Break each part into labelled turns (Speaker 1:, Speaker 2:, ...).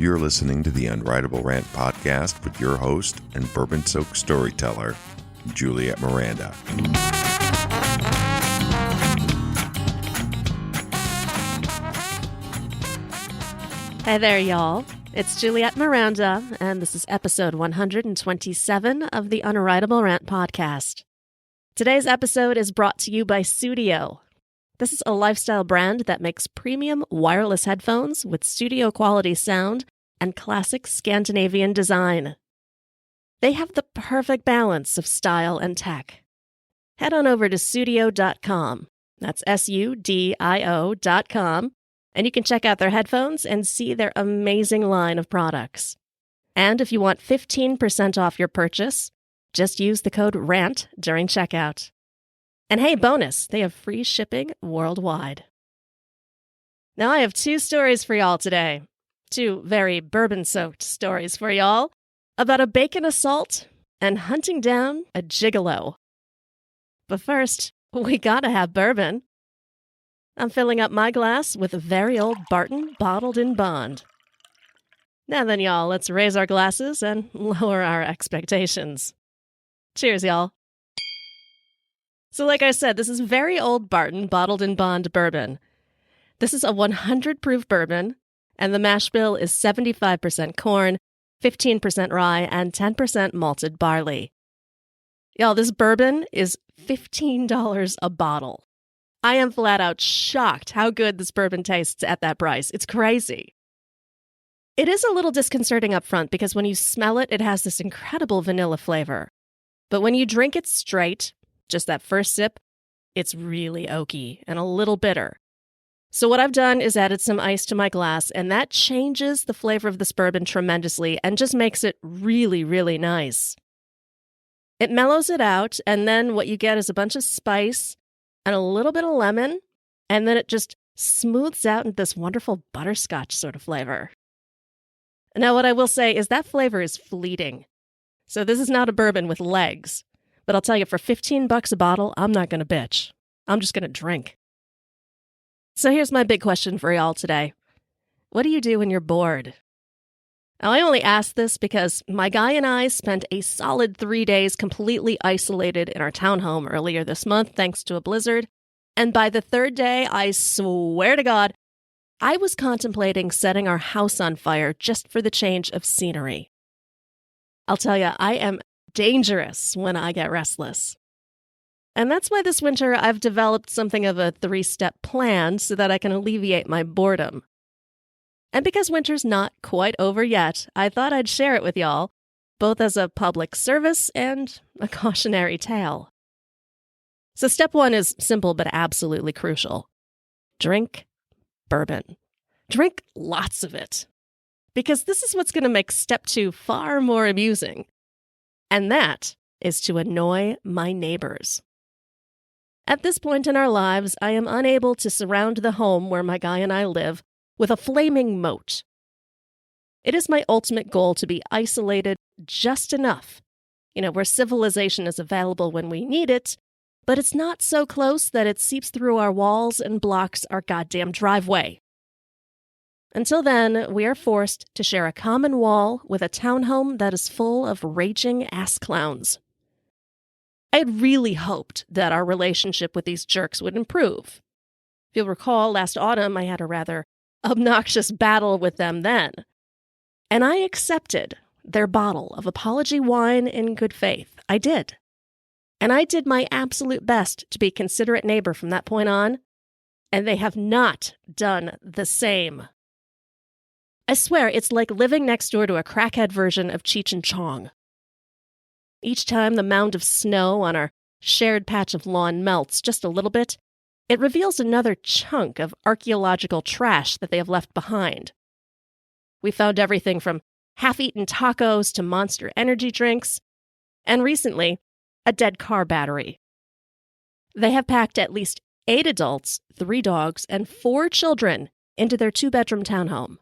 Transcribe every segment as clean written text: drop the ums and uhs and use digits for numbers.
Speaker 1: You're listening to the Unwritable Rant podcast with your host and bourbon-soaked storyteller, Juliette Miranda.
Speaker 2: Hey there, y'all. It's Juliette Miranda, and this is episode 127 of the Unwritable Rant podcast. Today's episode is brought to you by Studio. This is a lifestyle brand that makes premium wireless headphones with studio-quality sound and classic Scandinavian design. They have the perfect balance of style and tech. Head on over to studio.com. That's SUDIO.com. And you can check out their headphones and see their amazing line of products. And if you want 15% off your purchase, just use the code RANT during checkout. And hey, bonus, they have free shipping worldwide. Now I have two stories for y'all today. Two very bourbon-soaked stories for y'all about a bacon assault and hunting down a gigolo. But first, we gotta have bourbon. I'm filling up my glass with a Very Old Barton Bottled in Bond. Now then, y'all, let's raise our glasses and lower our expectations. Cheers, y'all. So like I said, this is Very Old Barton Bottled in Bond bourbon. This is a 100 proof bourbon, and the mash bill is 75% corn, 15% rye, and 10% malted barley. Y'all, this bourbon is $15 a bottle. I am flat out shocked how good this bourbon tastes at that price. It's crazy. It is a little disconcerting up front because when you smell it, it has this incredible vanilla flavor. But when you drink it straight, just that first sip, it's really oaky and a little bitter. So what I've done is added some ice to my glass, and that changes the flavor of this bourbon tremendously and just makes it really, really nice. It mellows it out, and then what you get is a bunch of spice and a little bit of lemon, and then it just smooths out into this wonderful butterscotch sort of flavor. Now, what I will say is that flavor is fleeting. So this is not a bourbon with legs. But I'll tell you, for $15 a bottle, I'm not going to bitch. I'm just going to drink. So here's my big question for y'all today. What do you do when you're bored? Now, I only ask this because my guy and I spent a solid 3 days completely isolated in our townhome earlier this month, thanks to a blizzard. And by the third day, I swear to God, I was contemplating setting our house on fire just for the change of scenery. I'll tell you, I am dangerous when I get restless. And that's why this winter I've developed something of a 3-step plan so that I can alleviate my boredom. And because winter's not quite over yet, I thought I'd share it with y'all, both as a public service and a cautionary tale. So step 1 is simple but absolutely crucial. Drink bourbon. Drink lots of it. Because this is what's going to make step 2 far more amusing. And that is to annoy my neighbors. At this point in our lives, I am unable to surround the home where my guy and I live with a flaming moat. It is my ultimate goal to be isolated just enough, where civilization is available when we need it, but it's not so close that it seeps through our walls and blocks our goddamn driveway. Until then, we are forced to share a common wall with a townhome that is full of raging ass clowns. I had really hoped that our relationship with these jerks would improve. If you'll recall, last autumn I had a rather obnoxious battle with them then. And I accepted their bottle of apology wine in good faith. I did. And I did my absolute best to be a considerate neighbor from that point on, and they have not done the same. I swear, it's like living next door to a crackhead version of Cheech and Chong. Each time the mound of snow on our shared patch of lawn melts just a little bit, it reveals another chunk of archaeological trash that they have left behind. We found everything from half-eaten tacos to Monster energy drinks, and recently, a dead car battery. They have packed at least 8 adults, 3 dogs, and 4 children into their 2-bedroom townhome.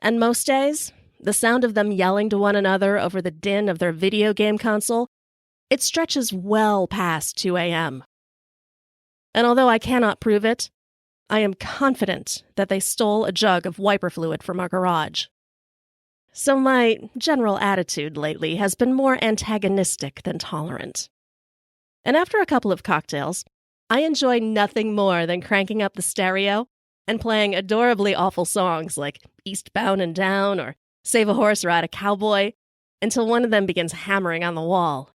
Speaker 2: And most days, the sound of them yelling to one another over the din of their video game console, it stretches well past 2 a.m. And although I cannot prove it, I am confident that they stole a jug of wiper fluid from our garage. So my general attitude lately has been more antagonistic than tolerant. And after a couple of cocktails, I enjoy nothing more than cranking up the stereo and playing adorably awful songs like Eastbound and Down or Save a Horse, Ride a Cowboy, until one of them begins hammering on the wall.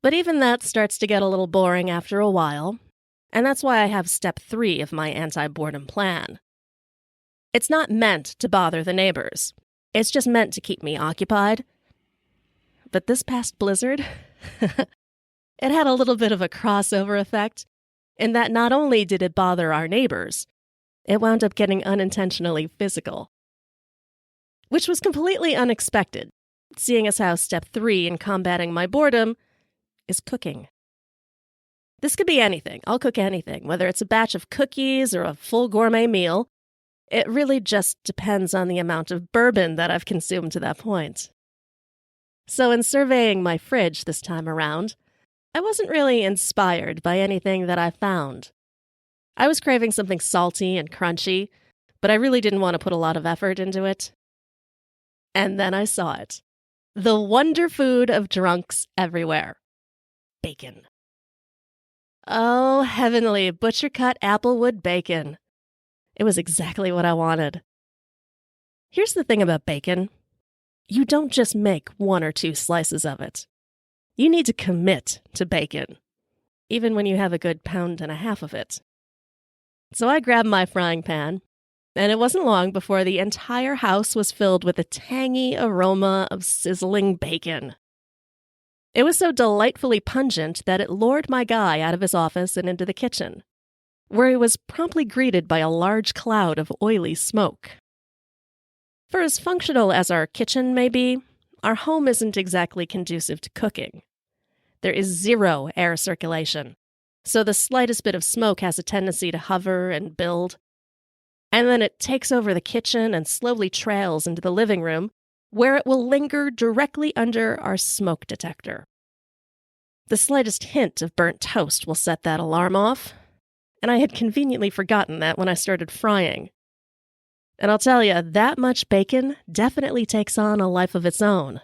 Speaker 2: But even that starts to get a little boring after a while, and that's why I have step 3 of my anti-boredom plan. It's not meant to bother the neighbors. It's just meant to keep me occupied. But this past blizzard, it had a little bit of a crossover effect in that not only did it bother our neighbors, it wound up getting unintentionally physical. Which was completely unexpected, seeing as how step 3 in combating my boredom is cooking. This could be anything. I'll cook anything, whether it's a batch of cookies or a full gourmet meal. It really just depends on the amount of bourbon that I've consumed to that point. So in surveying my fridge this time around, I wasn't really inspired by anything that I found. I was craving something salty and crunchy, but I really didn't want to put a lot of effort into it. And then I saw it. The wonder food of drunks everywhere. Bacon. Oh, heavenly butcher-cut applewood bacon. It was exactly what I wanted. Here's the thing about bacon. You don't just make 1 or 2 slices of it. You need to commit to bacon, even when you have a good 1.5 pounds of it. So I grabbed my frying pan, and it wasn't long before the entire house was filled with a tangy aroma of sizzling bacon. It was so delightfully pungent that it lured my guy out of his office and into the kitchen, where he was promptly greeted by a large cloud of oily smoke. For as functional as our kitchen may be, our home isn't exactly conducive to cooking. There is 0 air circulation, so the slightest bit of smoke has a tendency to hover and build. And then it takes over the kitchen and slowly trails into the living room, where it will linger directly under our smoke detector. The slightest hint of burnt toast will set that alarm off, and I had conveniently forgotten that when I started frying. And I'll tell you, that much bacon definitely takes on a life of its own.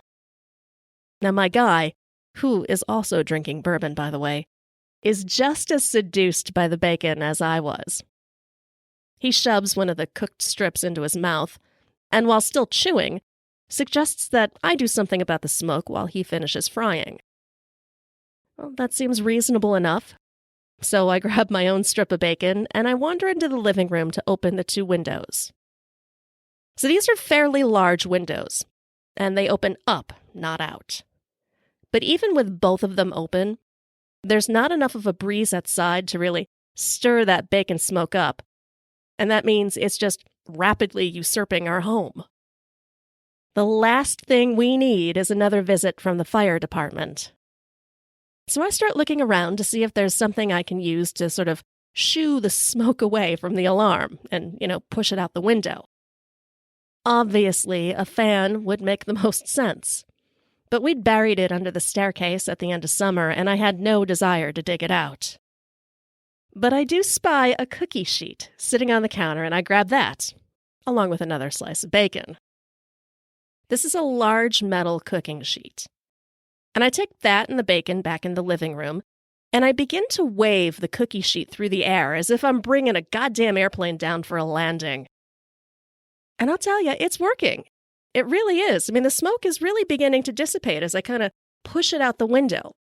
Speaker 2: Now my guy, who is also drinking bourbon by the way, is just as seduced by the bacon as I was. He shoves one of the cooked strips into his mouth, and while still chewing, suggests that I do something about the smoke while he finishes frying. Well, that seems reasonable enough. So I grab my own strip of bacon, and I wander into the living room to open the 2 windows. So these are fairly large windows, and they open up, not out. But even with both of them open, there's not enough of a breeze outside to really stir that bacon smoke up, and that means it's just rapidly usurping our home. The last thing we need is another visit from the fire department. So I start looking around to see if there's something I can use to sort of shoo the smoke away from the alarm and, push it out the window. Obviously, a fan would make the most sense. But we'd buried it under the staircase at the end of summer, and I had no desire to dig it out. But I do spy a cookie sheet sitting on the counter, and I grab that, along with another slice of bacon. This is a large metal cooking sheet. And I take that and the bacon back in the living room, and I begin to wave the cookie sheet through the air as if I'm bringing a goddamn airplane down for a landing. And I'll tell you, it's working. It really is. I mean, the smoke is really beginning to dissipate as I kind of push it out the window.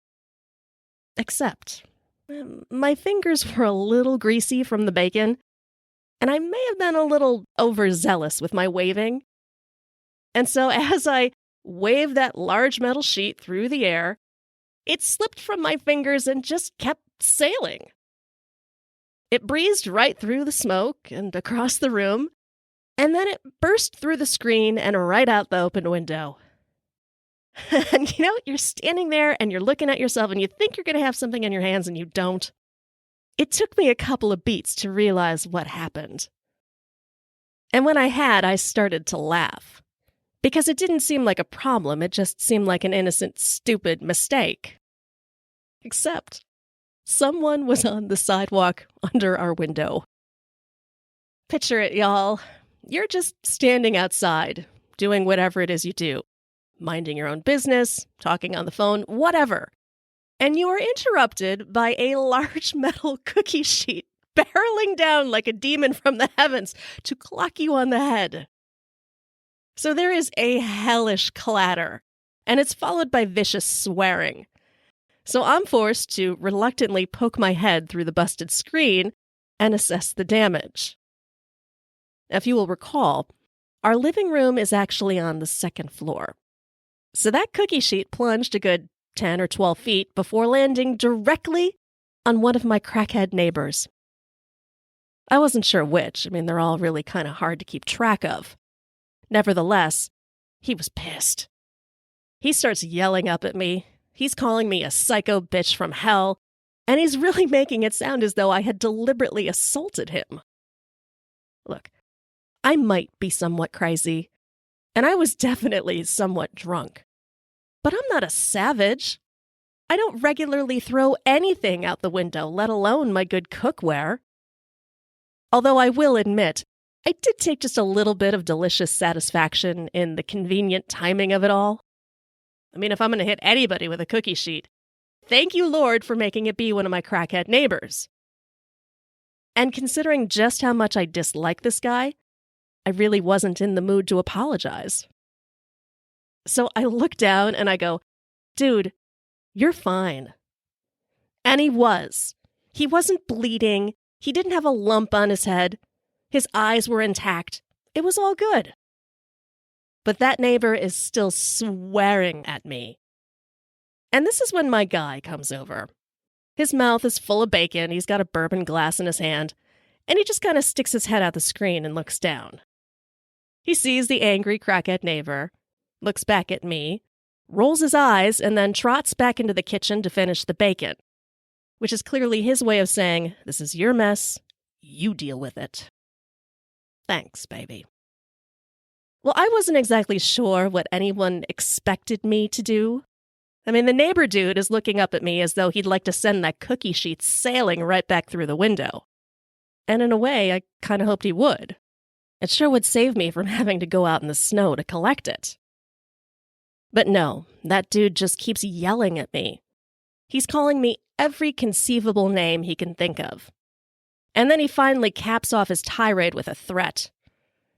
Speaker 2: Except, my fingers were a little greasy from the bacon, and I may have been a little overzealous with my waving. And so as I waved that large metal sheet through the air, it slipped from my fingers and just kept sailing. It breezed right through the smoke and across the room, and then it burst through the screen and right out the open window. And you're standing there and you're looking at yourself and you think you're going to have something in your hands and you don't. It took me a couple of beats to realize what happened. And when I had, I started to laugh. Because it didn't seem like a problem, it just seemed like an innocent, stupid mistake. Except, someone was on the sidewalk under our window. Picture it, y'all. You're just standing outside, doing whatever it is you do, minding your own business, talking on the phone, whatever. And you are interrupted by a large metal cookie sheet barreling down like a demon from the heavens to clock you on the head. So there is a hellish clatter, and it's followed by vicious swearing. So I'm forced to reluctantly poke my head through the busted screen and assess the damage. If you will recall, our living room is actually on the second floor. So that cookie sheet plunged a good 10 or 12 feet before landing directly on one of my crackhead neighbors. I wasn't sure which. They're all really kind of hard to keep track of. Nevertheless, he was pissed. He starts yelling up at me. He's calling me a psycho bitch from hell, and he's really making it sound as though I had deliberately assaulted him. Look, I might be somewhat crazy, and I was definitely somewhat drunk. But I'm not a savage. I don't regularly throw anything out the window, let alone my good cookware. Although I will admit, I did take just a little bit of delicious satisfaction in the convenient timing of it all. If I'm going to hit anybody with a cookie sheet, thank you, Lord, for making it be one of my crackhead neighbors. And considering just how much I dislike this guy, I really wasn't in the mood to apologize. So I look down and I go, dude, you're fine. And he was. He wasn't bleeding. He didn't have a lump on his head. His eyes were intact. It was all good. But that neighbor is still swearing at me. And this is when my guy comes over. His mouth is full of bacon, he's got a bourbon glass in his hand, and he just kind of sticks his head out the screen and looks down. He sees the angry crackhead neighbor, looks back at me, rolls his eyes, and then trots back into the kitchen to finish the bacon, which is clearly his way of saying, this is your mess, you deal with it. Thanks, baby. Well, I wasn't exactly sure what anyone expected me to do. The neighbor dude is looking up at me as though he'd like to send that cookie sheet sailing right back through the window. And in a way, I kind of hoped he would. It sure would save me from having to go out in the snow to collect it. But no, that dude just keeps yelling at me. He's calling me every conceivable name he can think of. And then he finally caps off his tirade with a threat.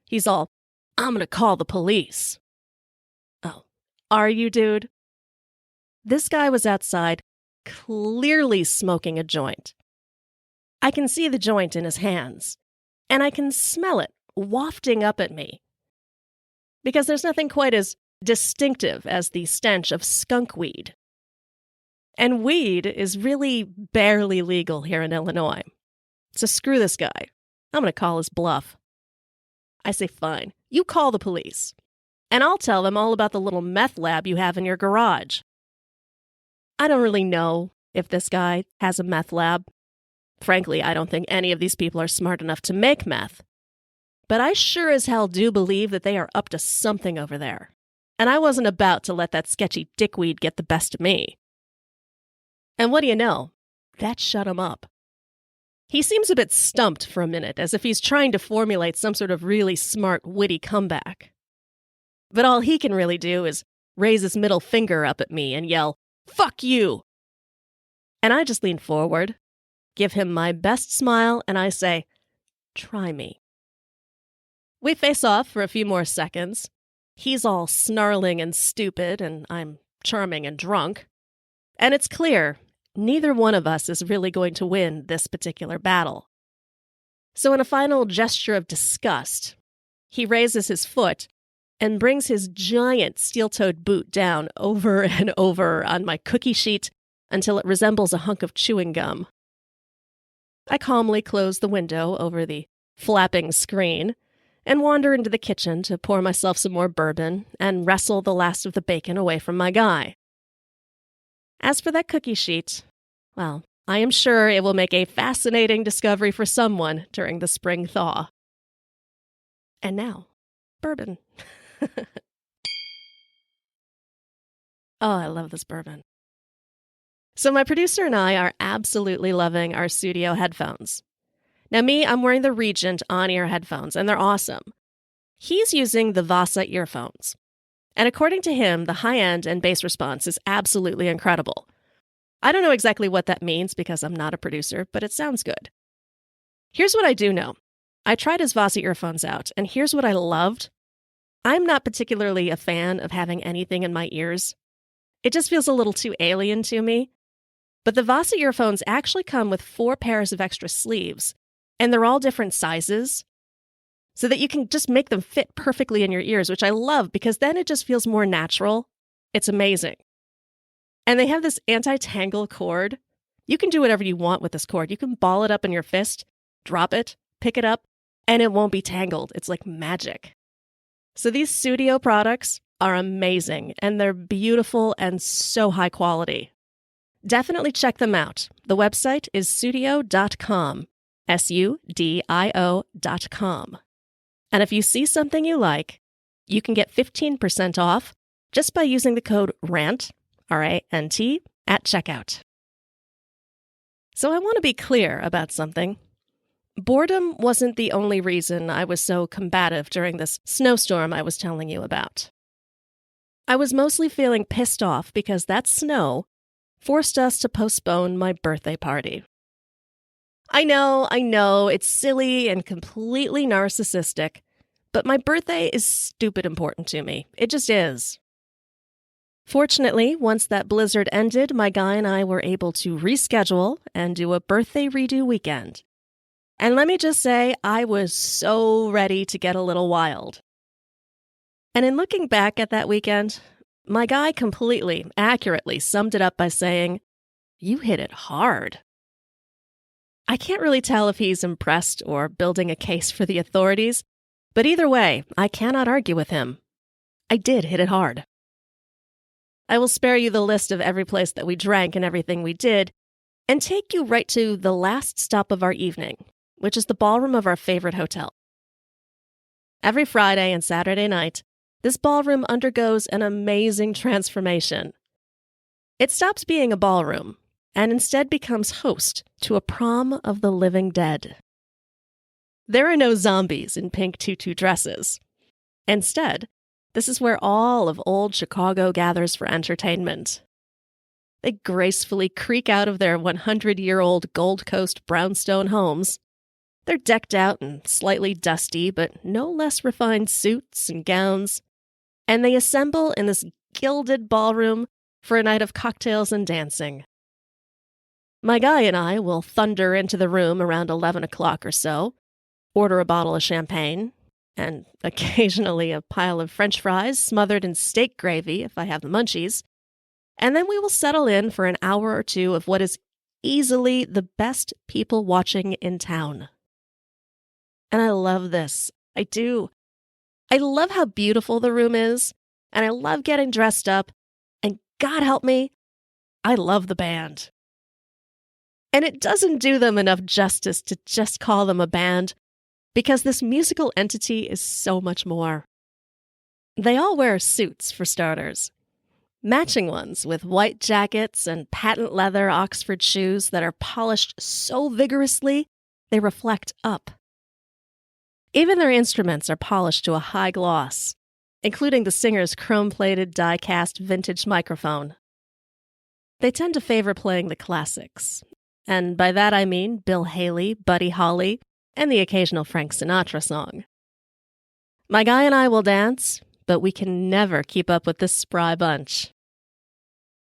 Speaker 2: He's all, I'm gonna call the police. Oh, are you, dude? This guy was outside, clearly smoking a joint. I can see the joint in his hands, and I can smell it wafting up at me. Because there's nothing quite as distinctive as the stench of skunk weed. And weed is really barely legal here in Illinois. So screw this guy. I'm going to call his bluff. I say, fine, you call the police. And I'll tell them all about the little meth lab you have in your garage. I don't really know if this guy has a meth lab. Frankly, I don't think any of these people are smart enough to make meth. But I sure as hell do believe that they are up to something over there. And I wasn't about to let that sketchy dickweed get the best of me. And what do you know? That shut him up. He seems a bit stumped for a minute, as if he's trying to formulate some sort of really smart, witty comeback. But all he can really do is raise his middle finger up at me and yell, "Fuck you!" And I just lean forward, give him my best smile, and I say, "Try me." We face off for a few more seconds. He's all snarling and stupid, and I'm charming and drunk. And it's clear, neither one of us is really going to win this particular battle. So in a final gesture of disgust, he raises his foot and brings his giant steel-toed boot down over and over on my cookie sheet until it resembles a hunk of chewing gum. I calmly close the window over the flapping screen and wander into the kitchen to pour myself some more bourbon and wrestle the last of the bacon away from my guy. As for that cookie sheet, well, I am sure it will make a fascinating discovery for someone during the spring thaw. And now, bourbon. Oh, I love this bourbon. So my producer and I are absolutely loving our studio headphones. Now me, I'm wearing the Regent on-ear headphones, and they're awesome. He's using the Vasa earphones. And according to him, the high end and bass response is absolutely incredible. I don't know exactly what that means because I'm not a producer, but it sounds good. Here's what I do know. I tried his Vasa earphones out, and here's what I loved. I'm not particularly a fan of having anything in my ears. It just feels a little too alien to me. But the Vasa earphones actually come with 4 pairs of extra sleeves, and they're all different sizes, so that you can just make them fit perfectly in your ears, which I love because then it just feels more natural. It's amazing. And they have this anti-tangle cord. You can do whatever you want with this cord. You can ball it up in your fist, drop it, pick it up, and it won't be tangled. It's like magic. So these Studio products are amazing, and they're beautiful and so high quality. Definitely check them out. The website is sudio.com, sudio.com. And if you see something you like, you can get 15% off just by using the code RANT, R-A-N-T, at checkout. So I want to be clear about something. Boredom wasn't the only reason I was so combative during this snowstorm I was telling you about. I was mostly feeling pissed off because that snow forced us to postpone my birthday party. I know, it's silly and completely narcissistic, but my birthday is stupid important to me. It just is. Fortunately, once that blizzard ended, my guy and I were able to reschedule and do a birthday redo weekend. And let me just say, I was so ready to get a little wild. And in looking back at that weekend, my guy completely, accurately summed it up by saying, "You hit it hard." I can't really tell if he's impressed or building a case for the authorities, but either way, I cannot argue with him. I did hit it hard. I will spare you the list of every place that we drank and everything we did, and take you right to the last stop of our evening, which is the ballroom of our favorite hotel. Every Friday and Saturday night, this ballroom undergoes an amazing transformation. It stops being a ballroom and instead becomes host to a prom of the living dead. There are no zombies in pink tutu dresses. Instead, this is where all of old Chicago gathers for entertainment. They gracefully creak out of their 100-year-old Gold Coast brownstone homes. They're decked out in slightly dusty but no less refined suits and gowns, and they assemble in this gilded ballroom for a night of cocktails and dancing. My guy and I will thunder into the room around 11 o'clock or so, order a bottle of champagne, and occasionally a pile of French fries smothered in steak gravy if I have the munchies, and then we will settle in for an hour or two of what is easily the best people watching in town. And I love this. I do. I love how beautiful the room is, and I love getting dressed up, and God help me, I love the band. And it doesn't do them enough justice to just call them a band, because this musical entity is so much more. They all wear suits, for starters. Matching ones with white jackets and patent leather Oxford shoes that are polished so vigorously they reflect up. Even their instruments are polished to a high gloss, including the singer's chrome-plated die-cast vintage microphone. They tend to favor playing the classics, and by that I mean Bill Haley, Buddy Holly, and the occasional Frank Sinatra song. My guy and I will dance, but we can never keep up with this spry bunch.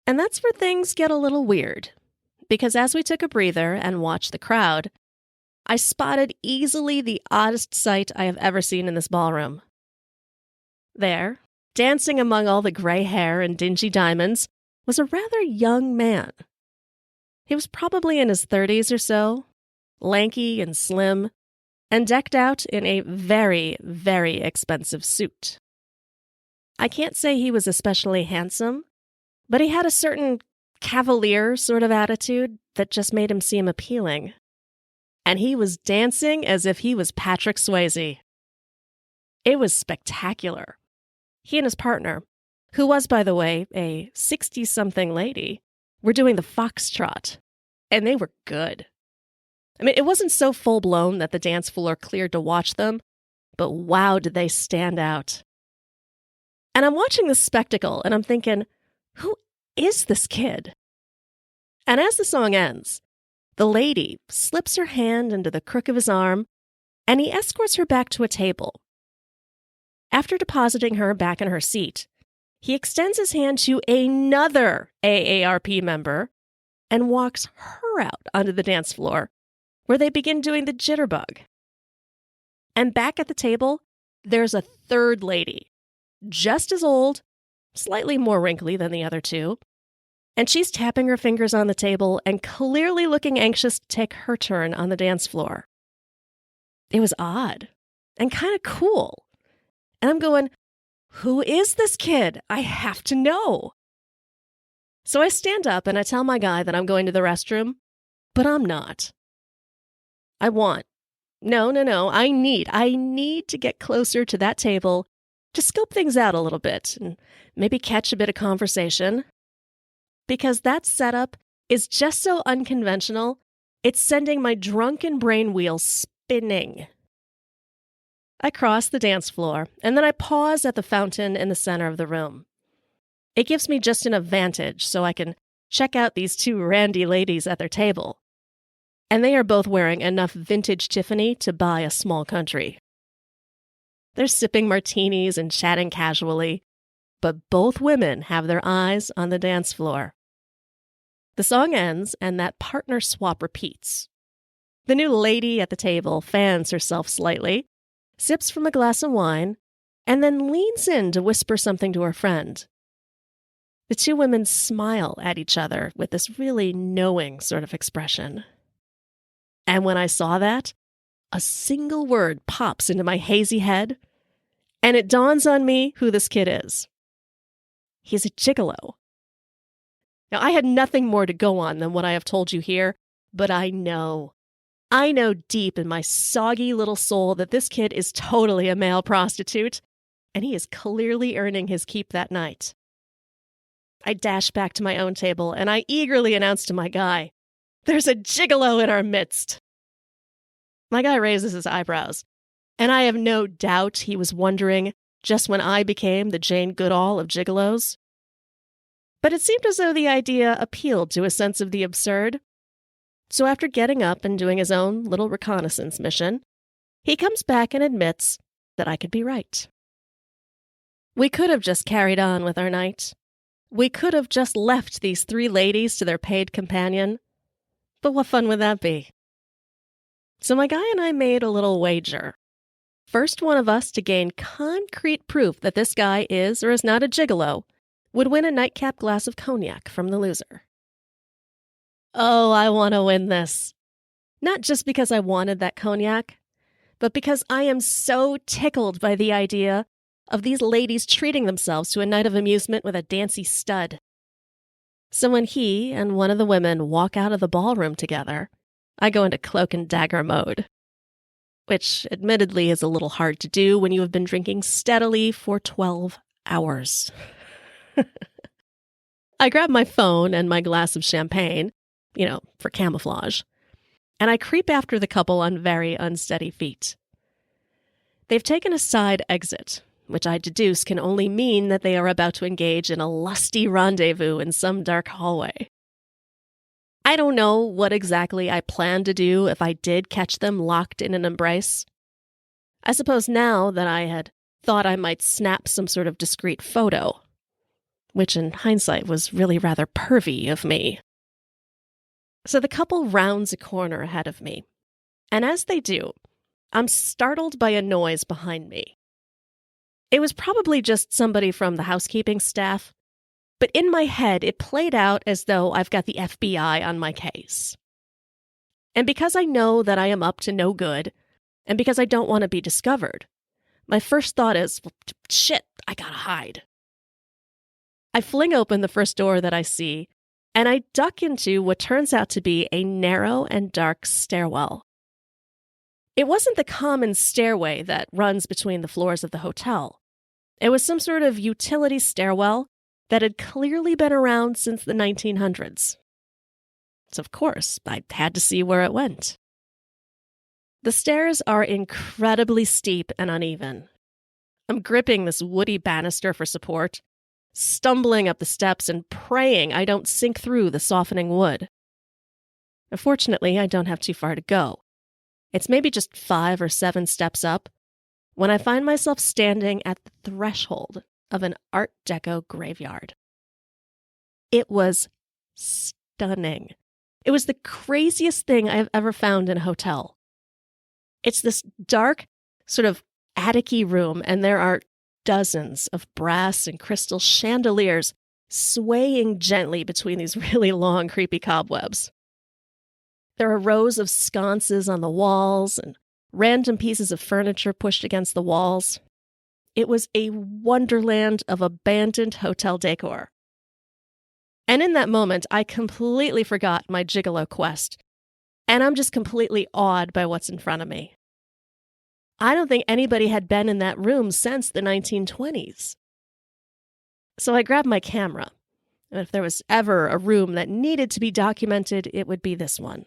Speaker 2: And that's where things get a little weird, because as we took a breather and watched the crowd, I spotted easily the oddest sight I have ever seen in this ballroom. There, dancing among all the gray hair and dingy diamonds, was a rather young man. He was probably in his 30s or so, lanky and slim, and decked out in a very, very expensive suit. I can't say he was especially handsome, but he had a certain cavalier sort of attitude that just made him seem appealing. And he was dancing as if he was Patrick Swayze. It was spectacular. He and his partner, who was, by the way, a 60-something lady, were doing the foxtrot, and they were good. I mean, it wasn't so full-blown that the dance floor cleared to watch them, but wow, did they stand out. And I'm watching this spectacle, and I'm thinking, who is this kid? And as the song ends, the lady slips her hand into the crook of his arm, and he escorts her back to a table. After depositing her back in her seat, he extends his hand to another AARP member and walks her out onto the dance floor, where they begin doing the jitterbug. And back at the table, there's a third lady, just as old, slightly more wrinkly than the other two, and she's tapping her fingers on the table and clearly looking anxious to take her turn on the dance floor. It was odd and kind of cool. And I'm going, who is this kid? I have to know. So I stand up and I tell my guy that I'm going to the restroom, but I'm not. I need to get closer to that table to scope things out a little bit and maybe catch a bit of conversation. Because that setup is just so unconventional, it's sending my drunken brain wheel spinning. I cross the dance floor, and then I pause at the fountain in the center of the room. It gives me just enough vantage so I can check out these two randy ladies at their table. And they are both wearing enough vintage Tiffany to buy a small country. They're sipping martinis and chatting casually, but both women have their eyes on the dance floor. The song ends, and that partner swap repeats. The new lady at the table fans herself slightly, sips from a glass of wine, and then leans in to whisper something to her friend. The two women smile at each other with this really knowing sort of expression. And when I saw that, a single word pops into my hazy head, and it dawns on me who this kid is. He's a gigolo. Now, I had nothing more to go on than what I have told you here, but I know deep in my soggy little soul that this kid is totally a male prostitute, and he is clearly earning his keep that night. I dash back to my own table, and I eagerly announce to my guy, "There's a gigolo in our midst." My guy raises his eyebrows, and I have no doubt he was wondering just when I became the Jane Goodall of gigolos. But it seemed as though the idea appealed to a sense of the absurd. So after getting up and doing his own little reconnaissance mission, he comes back and admits that I could be right. We could have just carried on with our night. We could have just left these three ladies to their paid companion. But what fun would that be? So my guy and I made a little wager. First one of us to gain concrete proof that this guy is or is not a gigolo would win a nightcap glass of cognac from the loser. Oh, I want to win this. Not just because I wanted that cognac, but because I am so tickled by the idea of these ladies treating themselves to a night of amusement with a dancy stud. So when he and one of the women walk out of the ballroom together, I go into cloak and dagger mode, which admittedly is a little hard to do when you have been drinking steadily for 12 hours. I grab my phone and my glass of champagne, for camouflage, and I creep after the couple on very unsteady feet. They've taken a side exit, which I deduce can only mean that they are about to engage in a lusty rendezvous in some dark hallway. I don't know what exactly I planned to do if I did catch them locked in an embrace. I suppose now that I had thought I might snap some sort of discreet photo, which in hindsight was really rather pervy of me. So the couple rounds a corner ahead of me, and as they do, I'm startled by a noise behind me. It was probably just somebody from the housekeeping staff, but in my head it played out as though I've got the FBI on my case. And because I know that I am up to no good, and because I don't want to be discovered, my first thought is, well, shit, I gotta hide. I fling open the first door that I see, and I duck into what turns out to be a narrow and dark stairwell. It wasn't the common stairway that runs between the floors of the hotel. It was some sort of utility stairwell that had clearly been around since the 1900s. So of course, I had to see where it went. The stairs are incredibly steep and uneven. I'm gripping this woody banister for support, stumbling up the steps and praying I don't sink through the softening wood. Fortunately, I don't have too far to go. It's maybe just 5 or 7 steps up when I find myself standing at the threshold of an Art Deco graveyard. It was stunning. It was the craziest thing I have ever found in a hotel. It's this dark, sort of attic-y room, and there are dozens of brass and crystal chandeliers swaying gently between these really long, creepy cobwebs. There are rows of sconces on the walls and random pieces of furniture pushed against the walls. It was a wonderland of abandoned hotel decor. And in that moment, I completely forgot my gigolo quest, and I'm just completely awed by what's in front of me. I don't think anybody had been in that room since the 1920s. So I grabbed my camera, and if there was ever a room that needed to be documented, it would be this one.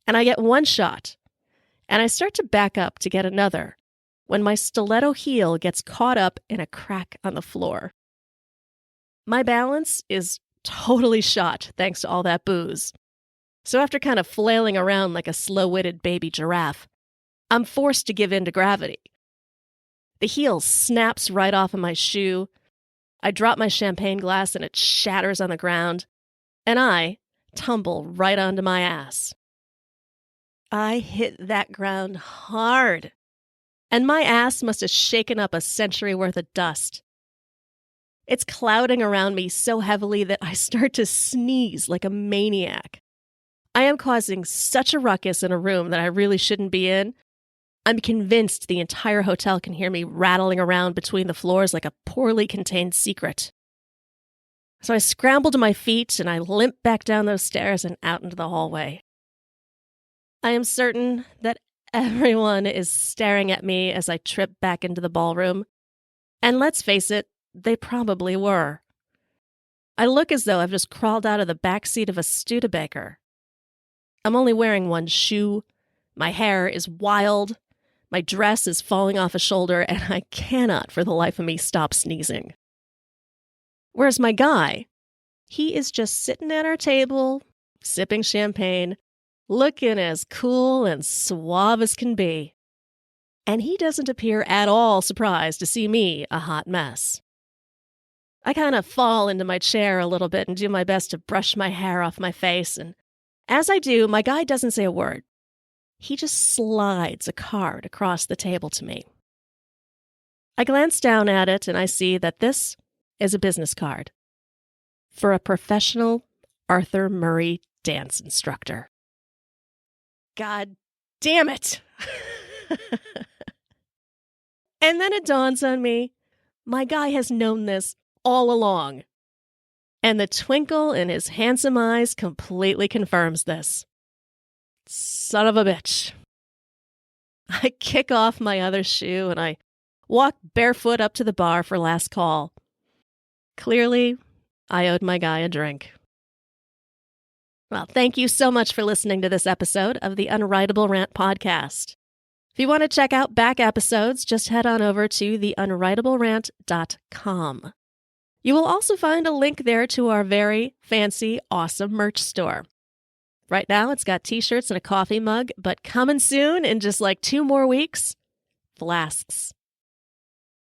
Speaker 2: And I get one shot, and I start to back up to get another when my stiletto heel gets caught up in a crack on the floor. My balance is totally shot thanks to all that booze. So after kind of flailing around like a slow-witted baby giraffe, I'm forced to give in to gravity. The heel snaps right off of my shoe. I drop my champagne glass and it shatters on the ground, and I tumble right onto my ass. I hit that ground hard, and my ass must have shaken up a century worth of dust. It's clouding around me so heavily that I start to sneeze like a maniac. I am causing such a ruckus in a room that I really shouldn't be in. I'm convinced the entire hotel can hear me rattling around between the floors like a poorly contained secret. So I scramble to my feet and I limp back down those stairs and out into the hallway. I am certain that everyone is staring at me as I trip back into the ballroom. And let's face it, they probably were. I look as though I've just crawled out of the backseat of a Studebaker. I'm only wearing one shoe. My hair is wild. My dress is falling off a shoulder, and I cannot for the life of me stop sneezing. Whereas my guy, he is just sitting at our table, sipping champagne, looking as cool and suave as can be. And he doesn't appear at all surprised to see me a hot mess. I kind of fall into my chair a little bit and do my best to brush my hair off my face, and as I do, my guy doesn't say a word. He just slides a card across the table to me. I glance down at it and I see that this is a business card for a professional Arthur Murray dance instructor. God damn it! And then it dawns on me, my guy has known this all along. And the twinkle in his handsome eyes completely confirms this. Son of a bitch. I kick off my other shoe and I walk barefoot up to the bar for last call. Clearly, I owed my guy a drink. Well, thank you so much for listening to this episode of the Unwritable Rant Podcast. If you want to check out back episodes, just head on over to theunwritablерant.com. You will also find a link there to our very fancy, awesome merch store. Right now, it's got t-shirts and a coffee mug, but coming soon in just like 2 more weeks, flasks.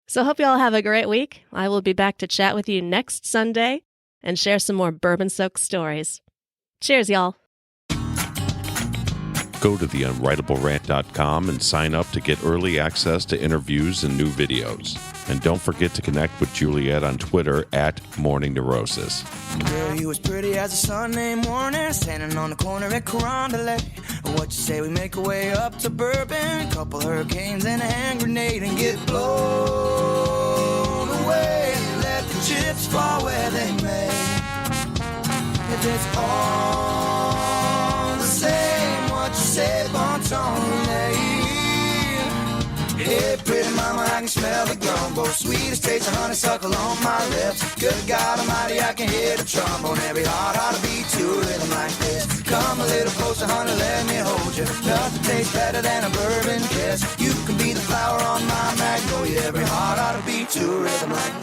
Speaker 2: So hope you all have a great week. I will be back to chat with you next Sunday and share some more bourbon-soaked stories. Cheers, y'all.
Speaker 1: Go to theunwritablerant.com and sign up to get early access to interviews and new videos. And don't forget to connect with Juliette on Twitter at Morning Neurosis.
Speaker 3: Girl, you as pretty as a Sunday morning, standing on the corner at Carondelet. What you say we make our way up to Bourbon, couple hurricanes and a hand grenade, and get blown away. Let the chips fall where they may. If it's all the same, what you say, bon ton, hey, pretty mama, I can smell the gumbo. Sweet as taste of honeysuckle on my lips. Good God Almighty, I can hear the trombone. Every heart ought to beat to a rhythm like this. Come a little closer, honey, let me hold you. Nothing tastes better better than a bourbon kiss. You can be the flower on my magnolia. Every heart ought to beat to a rhythm like